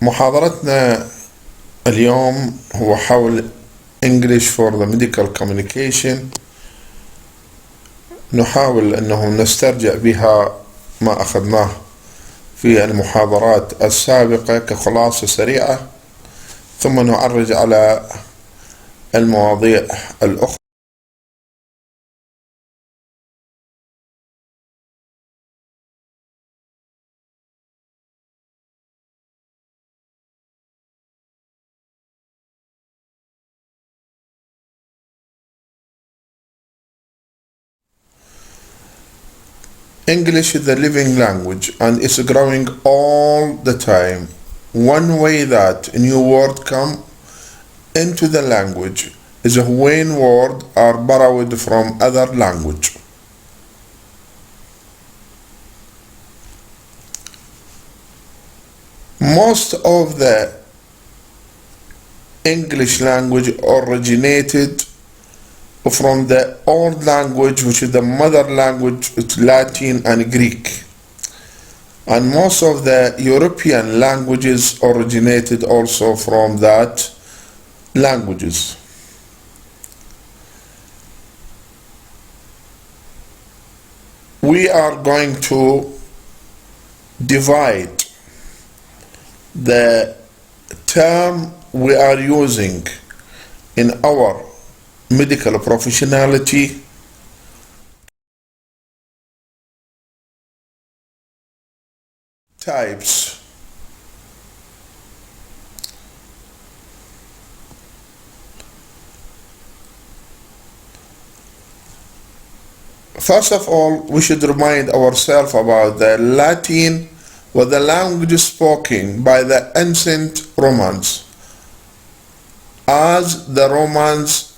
محاضرتنا اليوم هو حول English for the Medical Communication. نحاول أنه نسترجع بها ما أخذناه في المحاضرات السابقة كخلاصة سريعة، ثم نعرج على المواضيع الأخرى. English is a living language and it's growing all the time. One way that new words come into the language is when words are borrowed from other language. Most of the English language originated from the old language, which is the mother language, Latin and Greek. And most of the European languages originated also from that languages. We are going to divide the term we are using in our medical professionality types. First of all, we should remind ourselves about the Latin was the language spoken by the ancient Romans. As the Romans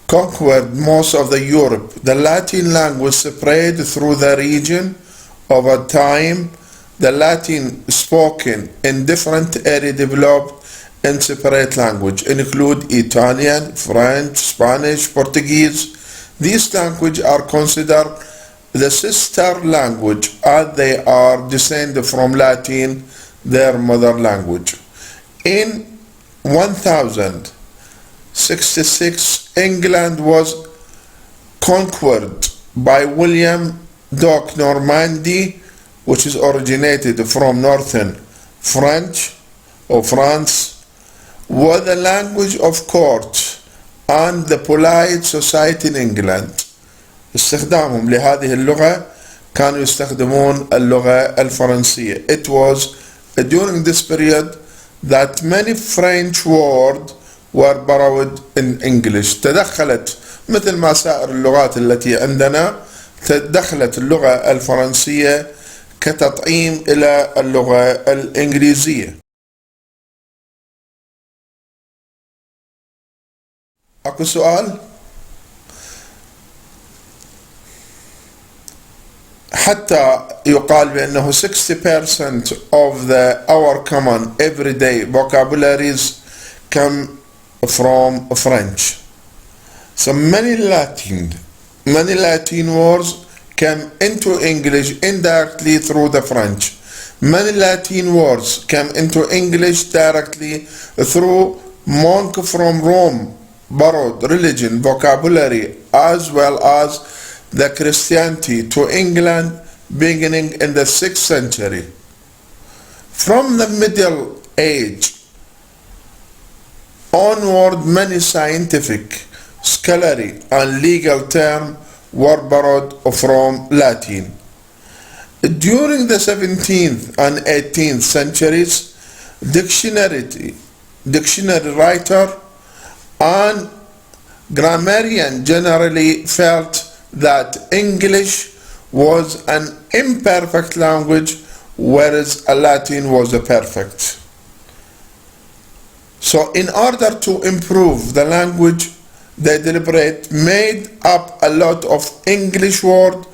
conquered most of the Europe, the Latin language spread through the region. Over time, the Latin spoken in different areas developed in separate language, include Italian, French, Spanish, Portuguese. These languages are considered the sister language as they are descended from Latin, their mother language. In 1066, England was conquered by William de Normandy, which is originated from northern French or France, was the language of court and the polite society in England. استخدامهم لهذه اللغة كانوا يستخدمون اللغة الفرنسية. It was during this period that many French words were borrowed in English. تدخلت مثل ما سائر اللغات التي عندنا، تدخلت اللغة الفرنسية كتطعيم إلى اللغة الإنجليزية. أكو سؤال؟ حتى يقال بأنه 60% of our common everyday vocabularies come from French. So many Latin words came into English indirectly through the French. Many Latin words came into English directly through monk from Rome, borrowed religion, vocabulary, as well as the Christianity to England beginning in the 6th century. From the Middle Age onward, many scientific, scholarly, and legal terms were borrowed from Latin. During the 17th and 18th centuries, dictionary writer and grammarian generally felt that English was an imperfect language, whereas Latin was a perfect. So in order to improve the language, they deliberately made up a lot of English words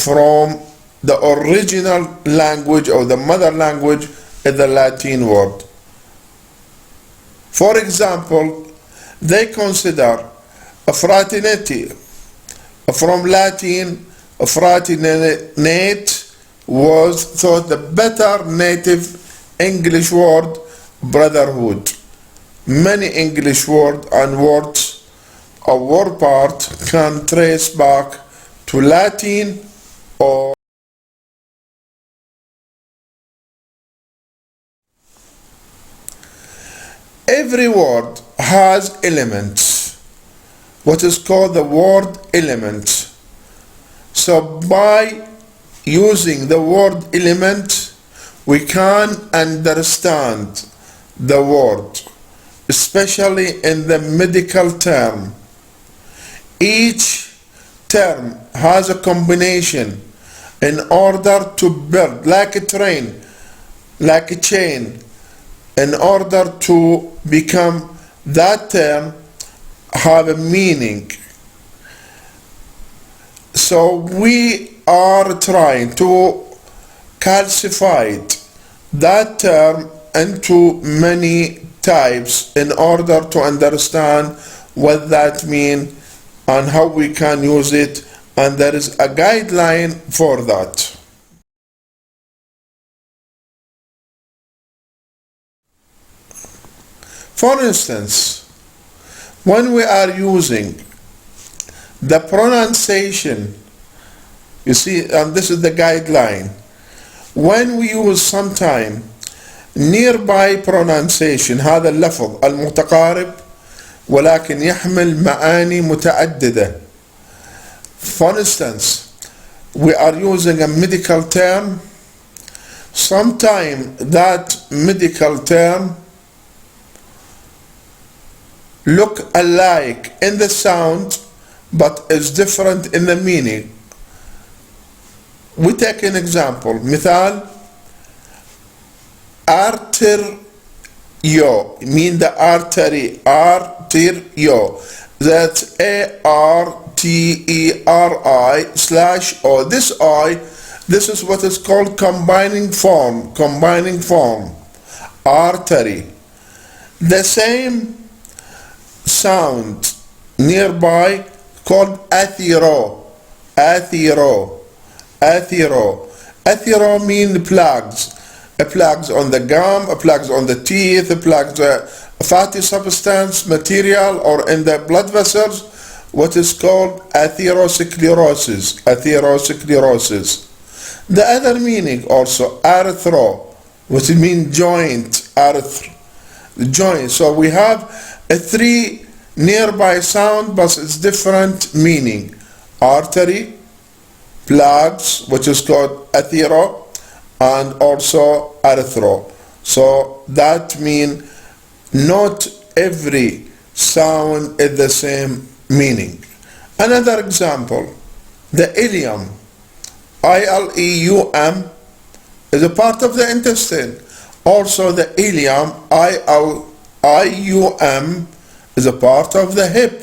from the original language or the mother language in the Latin word. For example, they consider a fraternity from Latin, fratinate was thought the better native English word brotherhood. Many English words and words or word part can trace back to Latin or every word has elements, what is called the word element. So by using the word element, we can understand the word, especially in the medical term. Each term has a combination in order to build, like a train, like a chain, in order to become that term have a meaning. So we are trying to calcify that term into many types in order to understand what that means and how we can use it, and there is a guideline for that. For instance, when we are using the pronunciation, you see, and this is the guideline, when we use sometime nearby pronunciation, هذا اللفظ المتقارب ولكن يحمل معاني متعددة. For instance, we are using a medical term. Sometime that medical term look alike in the sound but is different in the meaning. We take an example. مثال arterio mean the artery, arterio, that's ARTERI/O. This I, this is what is called combining form, artery. The same sound nearby called athero mean plugs, plugs on the gum, plugs on the teeth, plugs fatty substance material or in the blood vessels, what is called atherosclerosis. The other meaning also arthro, which means joint, joint. So we have a three nearby sound but it's different meaning. Artery, plugs, which is called athero, and also arthro. So that means not every sound is the same meaning. Another example, the ileum, ILEUM, is a part of the intestine. Also the ileum, ILIUM, is a part of the hip.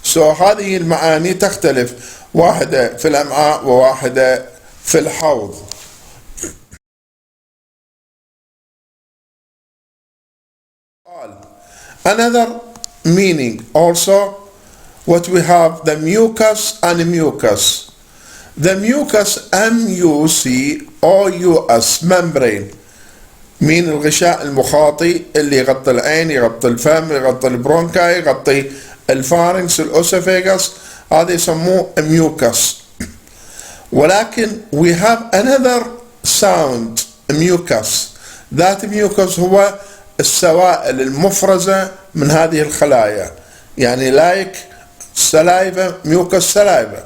So هذه المعاني تختلف، واحدة في الأمعاء وواحدة في الحوض. Another meaning also, what we have, the mucus and mucus. The mucus MUCOUS, membrane، من الغشاء المخاطي اللي يغطي العين، يغطي الفم، يغطي البرونكاي، يغطي الفارنكس، الأوسوفيغاس، هذا يسموه mucus. ولكن we have another sound, mucus. that mucus هو السوائل المفرزة من هذه الخلايا، يعني like saliva, mucus saliva,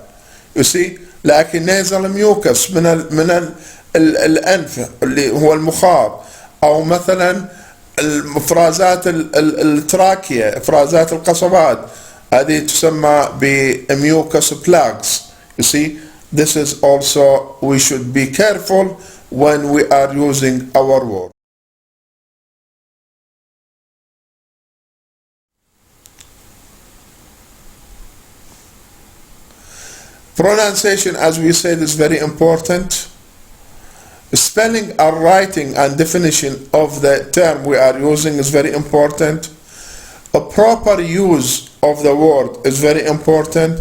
you see. لكن nasal mucus من الأنف اللي هو المخاط، أو مثلا الافرازات التراكية، افرازات القصبات، هذه تسمى بmucus plugs. You see, this is also, we should be careful when we are using our word. Pronunciation, as we said, is very important. Spelling and writing and definition of the term we are using is very important. A proper use of the word is very important.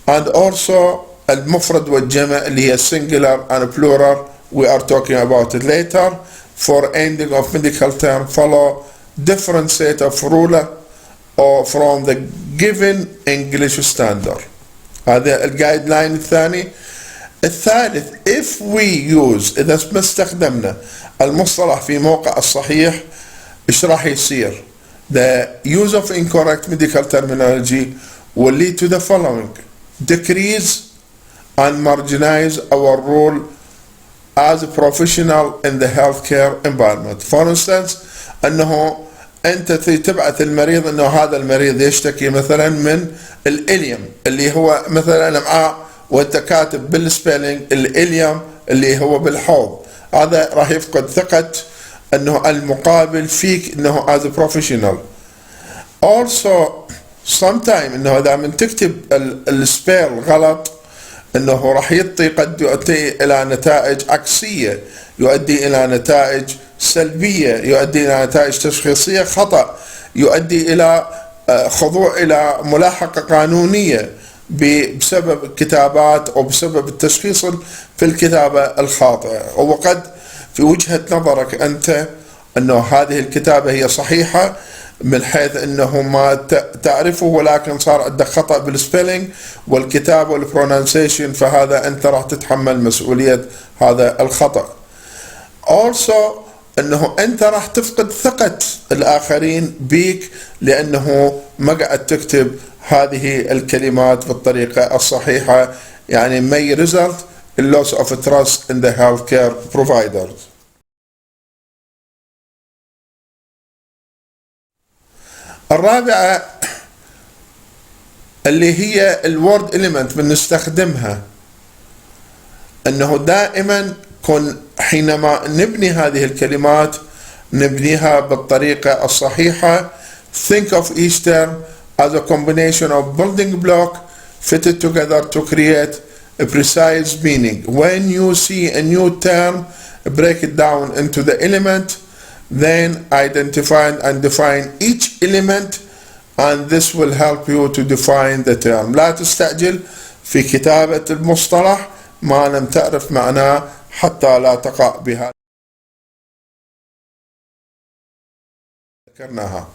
And also المفرد والجمع اللي هي singular and plural we are talking about it later. For ending of medical term, follow different set of ruler or from the given English standard. هذا الجايد لاين الثاني. الثالث if we use إذا ما استخدمنا المصطلح في موقع الصحيح إيش راح يصير؟ The use of incorrect medical terminology will lead to the following: decrease and marginalize our role as a professional in the healthcare environment. For instance أنه أنت تبعث المريض أنه هذا المريض يشتكي مثلا من الإليم اللي هو مثلا الأمعاء، وأنت كاتب بالسبيلينج الإليم اللي هو بالحوض، هذا راح يفقد ثقة أنه المقابل فيك أنه as a professional. Also sometime أنه إذا من تكتب السبيل غلط أنه راح قد يؤدي إلى نتائج عكسية، يؤدي إلى نتائج سلبية، يؤدي إلى نتائج تشخيصية خطأ، يؤدي إلى خضوع إلى ملاحقة قانونية بسبب كتابات أو بسبب التشخيص في الكتابة الخاطئة. وقد في وجهة نظرك أنت أنه هذه الكتابة هي صحيحة من حيث أنه ما تعرفه، ولكن صار عندك خطأ بالسبيلينج والكتابة والبرونانسيشن، فهذا أنت راح تتحمل مسؤولية هذا الخطأ. also أنه أنت راح تفقد ثقة الآخرين بيك لأنه ما قاعد تكتب هذه الكلمات بالطريقة الصحيحة، يعني may result in loss of trust in the healthcare providers. الرابعة اللي هي الورد إليمنت بنستخدمها، أنه دائما حينما نبني هذه الكلمات نبنيها بالطريقة الصحيحة. think of each term as a combination of building block fitted together to create a precise meaning. When you see a new term, break it down into the element, then identify and define each element, and this will help you to define the term. لا تستعجل في كتابة المصطلح ما لم تعرف معناه حتى لا تقع بها ذكرناها.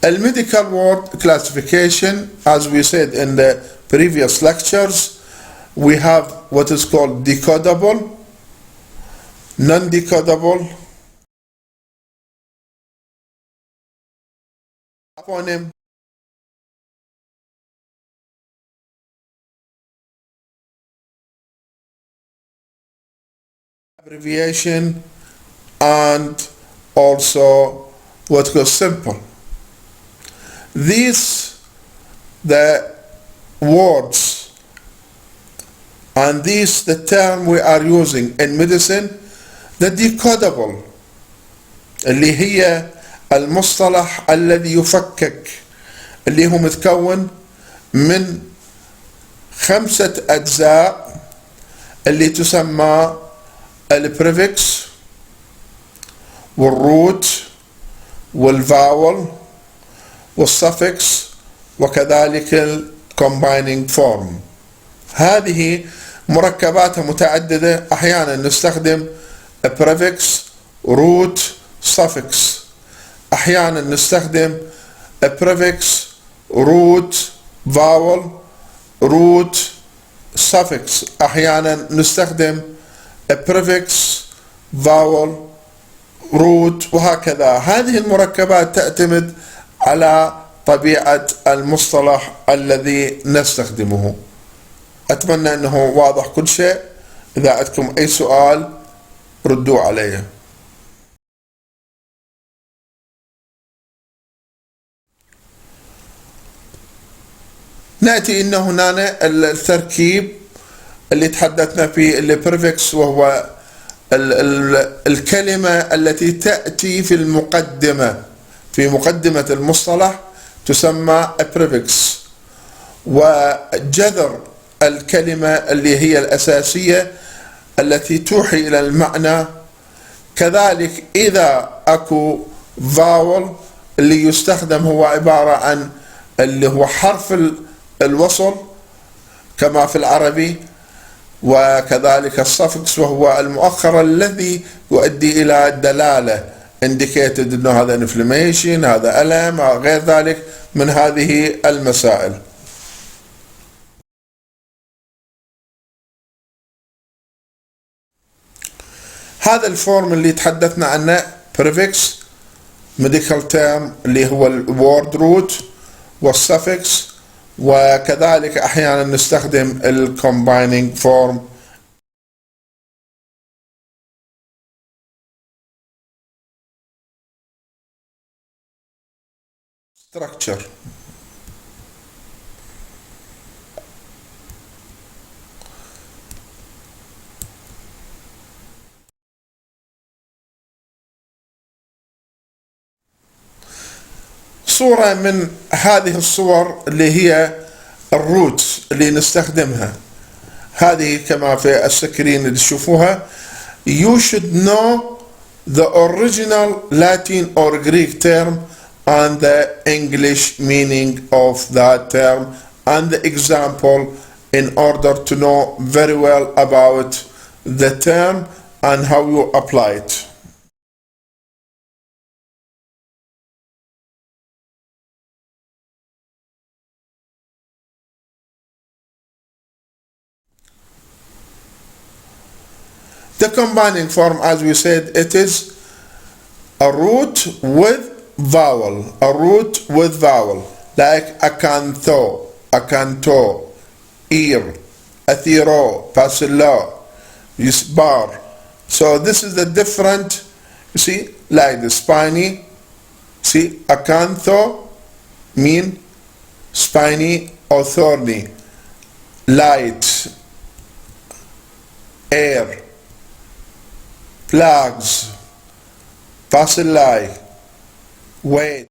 Medical word classification, as we said in the previous lectures, we have what is called decodable, non-decodable, aponym, abbreviation, and also what goes simple. These the words and these the term we are using in medicine. The decodable اللي هي المصطلح الذي يفكك، اللي هو متكون من 5 أجزاء اللي تسمى البريفكس والروت والفاول والسفكس وكذلك الكومبايننج فورم. هذه مركباتها متعددة، أحيانا نستخدم prefix root suffix، أحيانا نستخدم prefix root vowel root suffix، أحيانا نستخدم prefix vowel root، وهكذا. هذه المركبات تعتمد على طبيعة المصطلح الذي نستخدمه. أتمنى أنه واضح كل شيء. إذا عندكم أي سؤال ردوا عليه. نأتي إن هنا التركيب اللي تحدثنا فيه اللي بريفكس، وهو الكلمة التي تأتي في المقدمة، في مقدمة المصطلح تسمى بريفكس، وجذر الكلمة اللي هي الأساسية التي توحي إلى المعنى. كذلك إذا أكو فاول اللي يستخدم هو عبارة عن اللي هو حرف الوصل كما في العربي، وكذلك السفكس وهو المؤخر الذي يؤدي إلى الدلالة indicated أنه هذا inflammation، هذا ألم، غير ذلك من هذه المسائل. هذا الفورم اللي تحدثنا عنه prefix medical term اللي هو الword root والsuffix، وكذلك أحيانا نستخدم combining form. structure. صورة من هذه الصور اللي هي الروتس اللي نستخدمها، هذه كما في السكرين اللي تشوفوها. You should know the original Latin or Greek term and the English meaning of that term and the example in order to know very well about the term and how you apply it. The combining form, as we said, it is a root with vowel, a root with vowel, like acantho, acanto, ear, athero, pasilla, yisbar. So this is the different, you see, like the spiny, see, acantho mean spiny or thorny, light, air, plagues, bacilli, weight.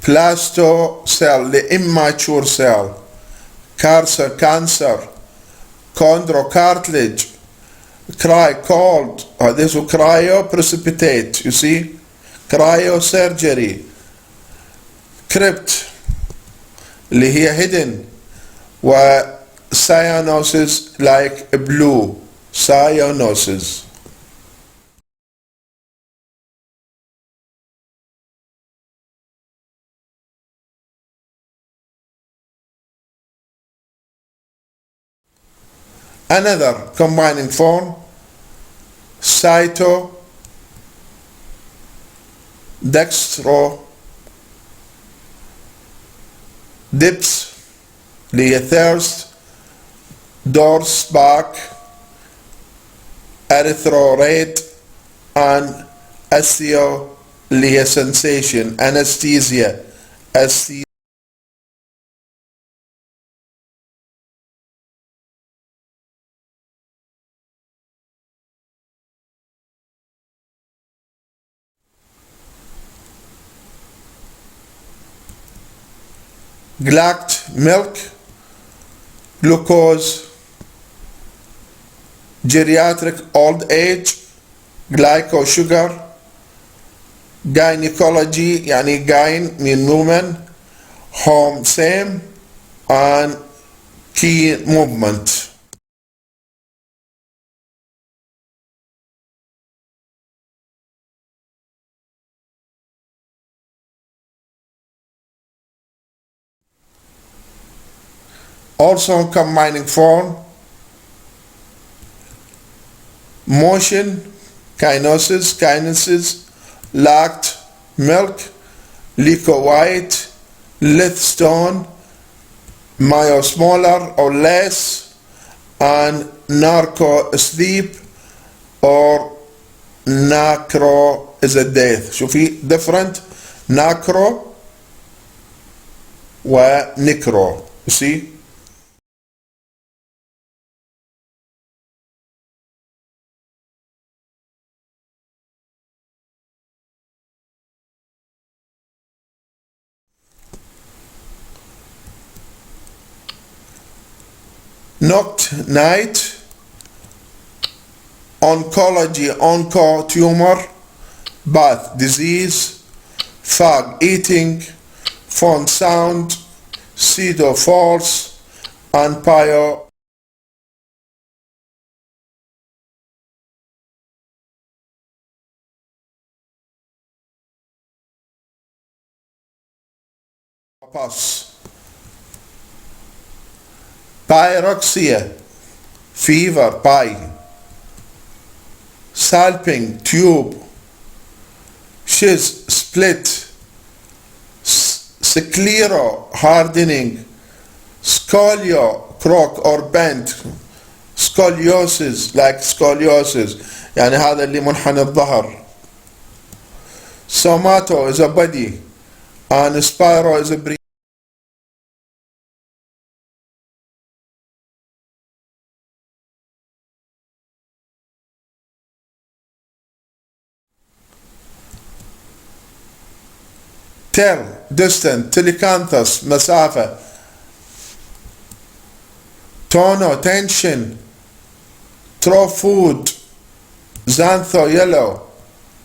Plasto cell, the immature cell. Cancer, chondrocartilage, cold, this is cryoprecipitate, you see, cryosurgery, crypt اللي هي hidden، و cyanosis like blue, cyanosis. Another combining form, cyto, dextro, dips اللي هي thirst، dorse back، erythrorate and asio اللي هي sensation، anesthesia، glact milk، glucose، geriatric old age، glyco sugar، gynecology يعني gyn mean woman، home same and key movement. Also combining form, motion, kinesis, lact, milk, leucocyte, lithstone, myosmolar or less, and narco sleep or nacro is a death. شوفي different nacro و necro, you see. Noct, night, oncology, onco, tumor, bath, disease, fag, eating, phone, sound, pseudo, false, and pio, pus, pyrexia, fever, pie, salping, tube, shiz, split, sclero, hardening, scolio, crook or bent, scoliosis, like scoliosis, يعني هذا اللي منحنى الظهر. Somato is a body and spiro is a breathing. Tel, distant, telecanthus, مسافة. Tono, tension. Throw food. Xantho, yellow.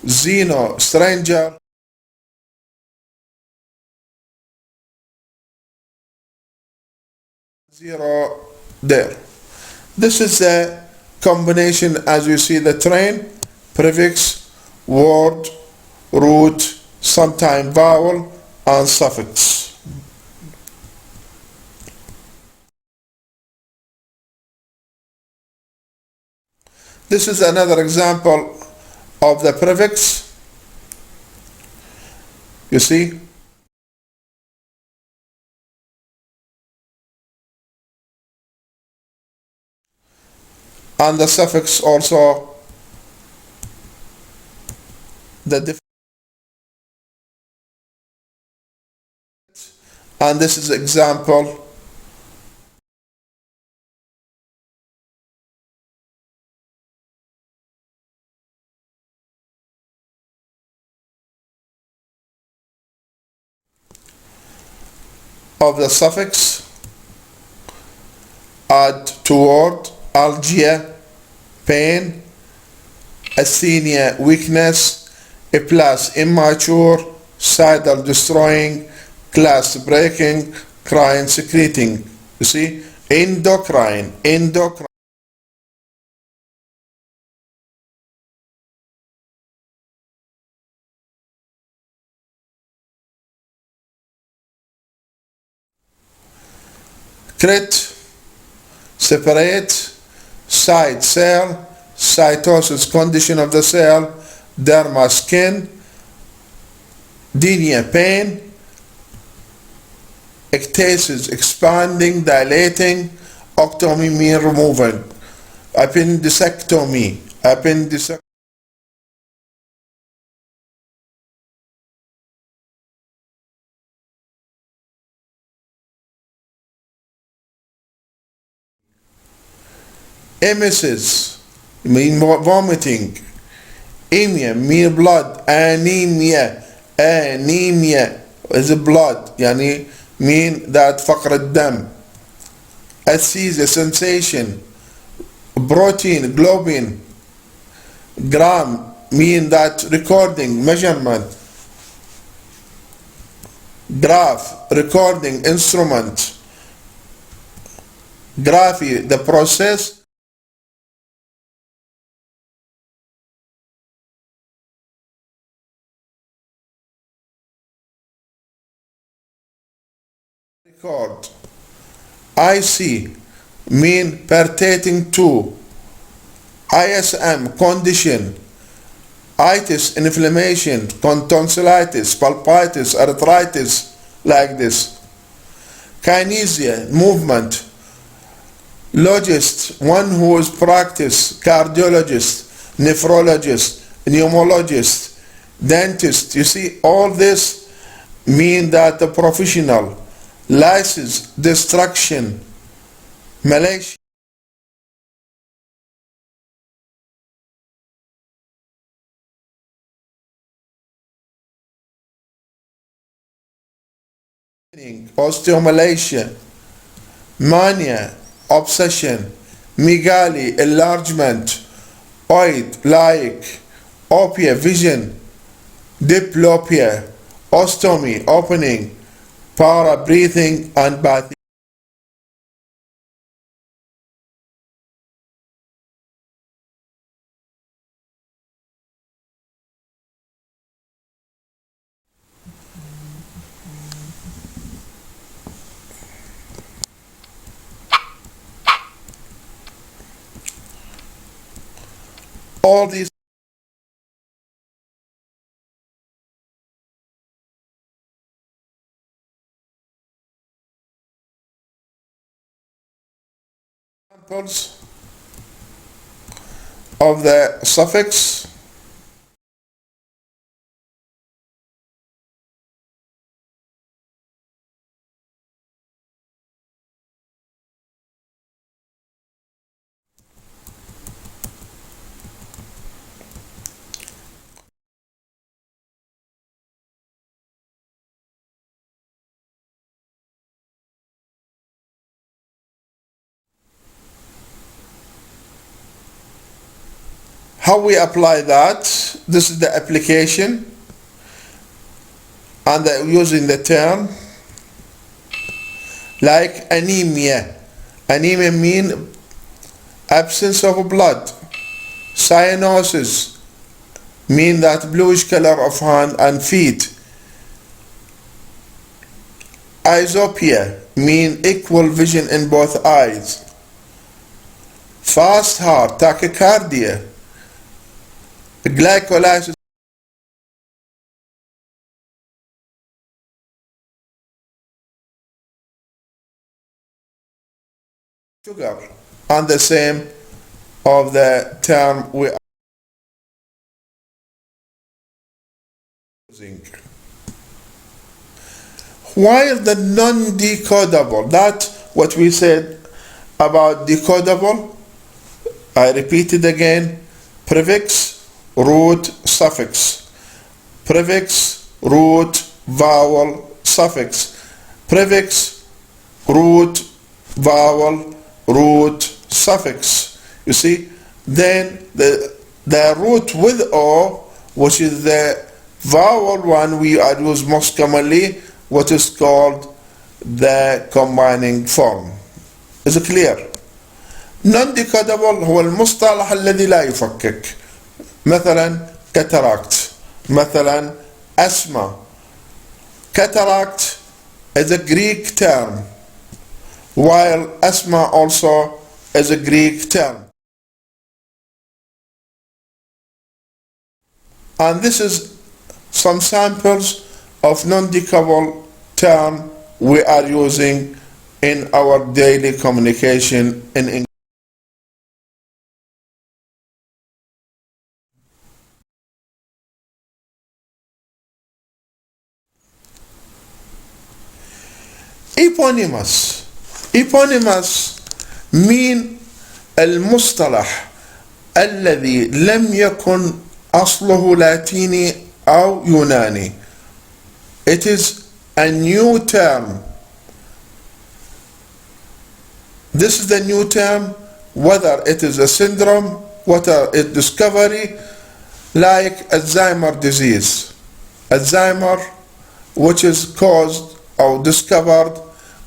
Xeno, stranger. Zero, there. This is the combination as you see the train, prefix, word, root, sometime vowel, and suffix. This is another example of the prefix. You see? And the suffix also, and this is example of the suffix. Add to word, algia, pain, asthenia, weakness, a plus, immature, suicidal, destroying, class, breaking, crying, secreting. You see, endocrine, endocrine. Crit, separate, side, cell, cytosis, condition of the cell, derma, skin, dynia, pain, ectasis, expanding, dilating, octomy, mean removing, appendicectomy, emesis, mean vomiting, anemia, mean blood, anemia, anemia is blood, يعني mean that فقر الدم. Aesthesia, sensation, protein, globin, gram, mean that recording, measurement, graph, recording, instrument, graphy, the process, record, IC, mean pertaining to, ISM, condition, itis, inflammation, tonsillitis, pulpitis, arthritis, like this. Kinesia, movement. Logist, one who is practice, cardiologist, nephrologist, pneumologist, dentist. You see, all this mean that the professional, license, destruction, Malaysia. Osteomalacia, mania, obsession, megaly, enlargement, oid, like, opia, vision, diplopia, ostomy, opening, para, breathing, and bathing. All these examples of the suffix. How we apply that? This is the application, and using the term like anemia. Anemia mean absence of blood. Cyanosis mean that bluish color of hand and feet. Isopia mean equal vision in both eyes. Fast heart, tachycardia. Glycolysis, sugar, and the same of the term we are using. While the non-decodable, that's what we said about decodable. I repeat it again: prefix, root, suffix. Prefix, root, vowel, suffix. Prefix, root, vowel, root, suffix. You see, then the root with O, which is the vowel one we are used most commonly, what is called the combining form. Is it clear? non-decodable هو المصطلح الذي لا يفكك. مثلا cataract, مثلا asthma. Cataract is a Greek term, while asthma also is a Greek term. And this is some samples of non-decodable term we are using in our daily communication in English. Eponymous. Eponymous mean المصطلح الذي لم يكن أصله لاتيني أو يوناني. It is a new term. This is the new term, whether it is a syndrome, whether it is discovery, like Alzheimer disease. Alzheimer, which is caused or discovered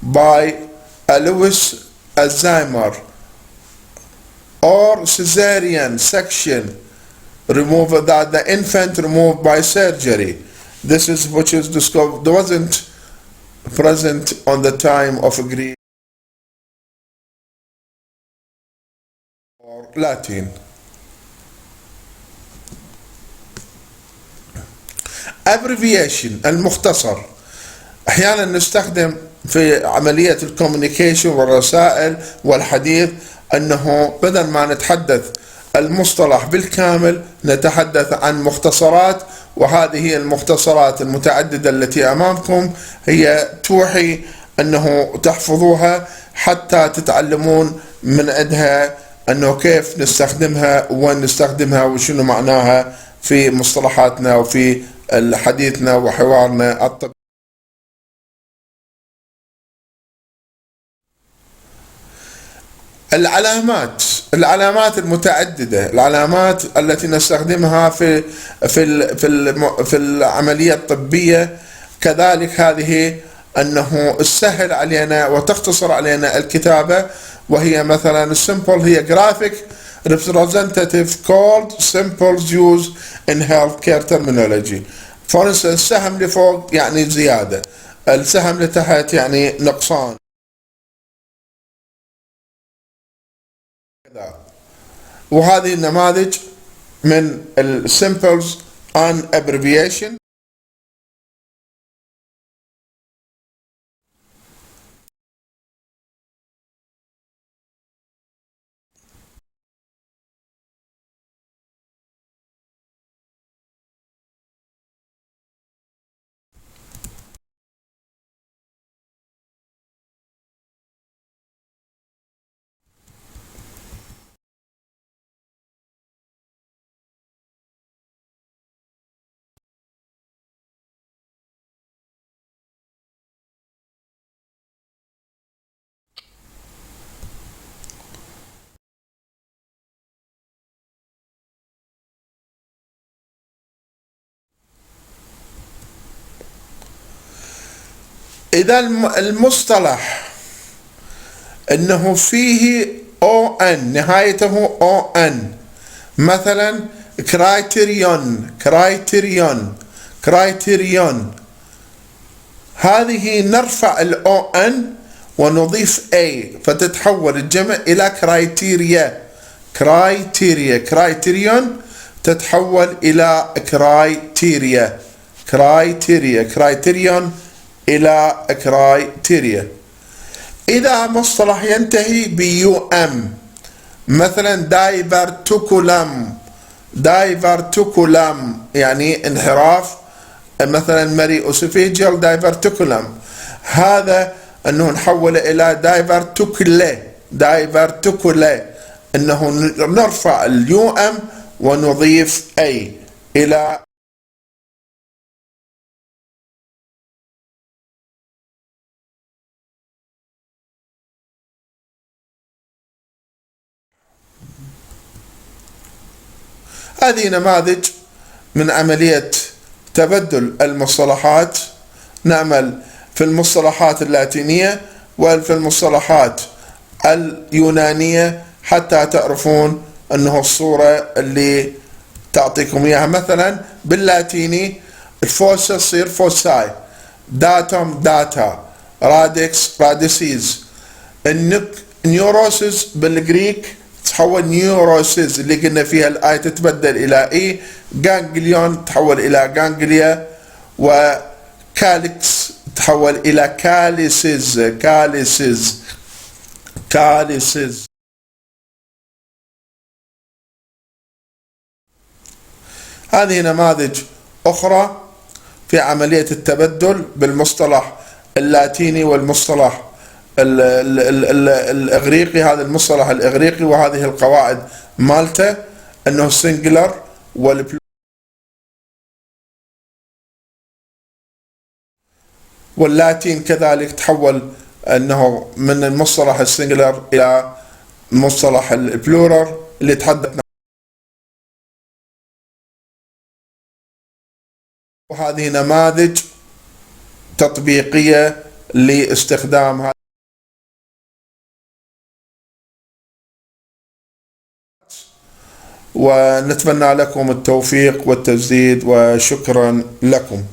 by Alois Alzheimer, or cesarean section, removal that the infant removed by surgery. This is which is discovered, wasn't present on the time of Greek or Latin. Abbreviation المختصر أحيانا نستخدم في عملية الكوميونيكيشن والرسائل والحديث أنه بدل ما نتحدث المصطلح بالكامل نتحدث عن مختصرات، وهذه هي المختصرات المتعددة التي أمامكم هي توحي أنه تحفظوها حتى تتعلمون من عندها أنه كيف نستخدمها وين نستخدمها وشنو معناها في مصطلحاتنا وفي حديثنا وحوارنا الطبيعي. العلامات العلامات المتعددة، العلامات التي نستخدمها في العملية الطبية كذلك هذه أنه تسهل علينا وتختصر علينا الكتابة، وهي مثلا السمبل هي graphic representative called symbols used in healthcare terminology. for instance السهم لفوق يعني زيادة، السهم لتحت يعني نقصان. وهذه النماذج من symbols and abbreviation. إذا المصطلح أنه فيه ON نهايته ON، مثلا criterion هذه نرفع ال ON ونضيف A فتتحول الجمع إلى criterion تتحول إلى criterion إلى كرايتيريا. إذا مصطلح ينتهي BUM مثلا دايفرتيكولم يعني انحراف، مثلا مري أوسوفيجيال دايفرتيكولم، هذا أنه نحوله إلى دايفرتيكولا أنه نرفع UM ونضيف A إلى هذه نماذج من عملية تبدل المصطلحات. نعمل في المصطلحات اللاتينية وفي المصطلحات اليونانية حتى تعرفون أنه الصورة اللي تعطيكم إياها. مثلا باللاتيني الفوسا تصير فوساي، داتم داتا، رادكس راديسيز. النيوروسيس بالجريك تحول نيوروسيس اللي قلنا فيها الآية تتبدل إلى إي. جانجليون تحول إلى جانجليا، وكاليكس تحول إلى كاليسيز. هذه نماذج أخرى في عملية التبدل بالمصطلح اللاتيني والمصطلح الإغريقي. هذا المصطلح الإغريقي وهذه القواعد مالته أنه سنجلر واللاتين كذلك تحول أنه من المصطلح السنجلر إلى مصطلح البلورال اللي تحدثنا. وهذه نماذج تطبيقية لاستخدام هذا. ونتمنى لكم التوفيق والتسديد وشكرا لكم.